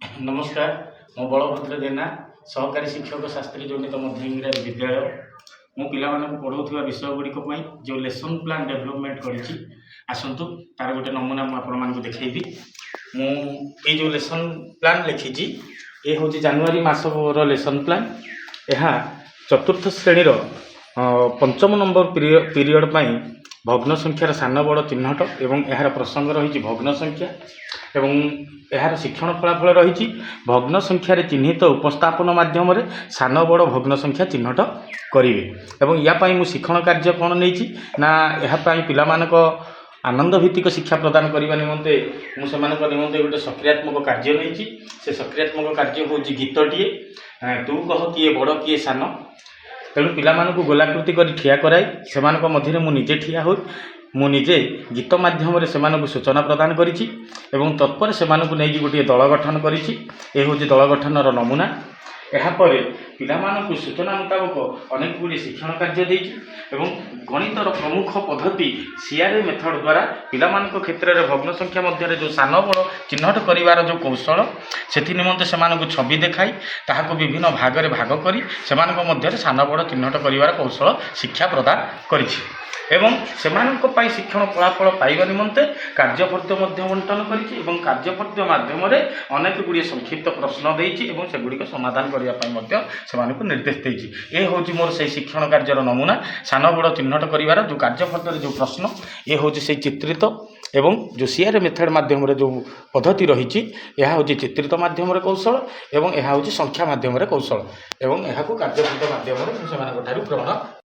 नमस्कार मो बलभद्र जेना सहकारी शिक्षक शास्त्री जोनित मध्य इंग्राजी विद्यालय मु पिला पढ़ाऊा विषय गुड़िक जो लेसन प्लान डेभलपमेंट करी आसतु तार गोटे नमूना मुझे देखी मु जो लेसन प्लान लिखी ये हूँ जनवरी मासर लेसन प्लान यह चतुर्थ श्रेणीर पंचम नंबर पीरियड भग्न संख्यार सान बड़ चिन्हट एवं यार प्रसंग रही भग्न संख्या एवं यार शिक्षण फलाफल रही भग्न संख्यार चिन्हित उपस्थापन मध्यम सान बड़ भग्न संख्या चिन्हट करेंगे या मु शिक्षण कार्य कौन नहीं ना यापाई पिला आनंद भित्तिक शिक्षा प्रदान करने निमंते मुझे निमंते गोटे सक्रियात्मक कार्य नहीं से सक्रियात्मक कार्य हूँ गीतटे तू कह किए बड़ किए सान तेणु पिलामानकु गोलाकृति कर ठिया कराई से मध्य मुझे ठिया हो मुझे गीत मध्यम से सूचना प्रदान करी तत्पर से नहीं गोटे दल गठन करी हूँ दल गठनर नमूना यापर पिलामानकु सूचना मुताबक अनेक गुड़ी शिक्षण कार्य देती गणितर प्रमुख पद्धति सीआरए मेथड द्वारा पिलामानक क्षेत्र में भग्न संख्या मध्य जो सान बड़ चिन्हट करिवार जो कौशल से निमंते से छवि देखाई ताहाको विभिन्न भाग में भाग करी सेमानक मध्य सान बड़ चिन्हट करिवार कौशल शिक्षा प्रदान करिछि एवं सेमानक पई शिक्षण फलाफल पाइबा निमंते कार्यपत्र बंटन करिछि एवं कार्यपत्र माध्यम अनेक गुड़िए संक्षिप्त प्रश्न देइछि एवं सेगुड़िक समाधान करने से निर्देश देइछि ए हूँ मोर से शिक्षण कार्यर नमूना सान बड़ चिन्हट करिवार जो कार्यपत्र जो प्रश्न ये हूँ से चित्रित एवं जो सीआरए मेथड माध्यम जो पद्धति रही यह हूँ चित्रित माध्यम कौशल एवं यह हूँ संख्या माध्यम कौशल एवं यह कार्यपत्र माध्यम ग्रहण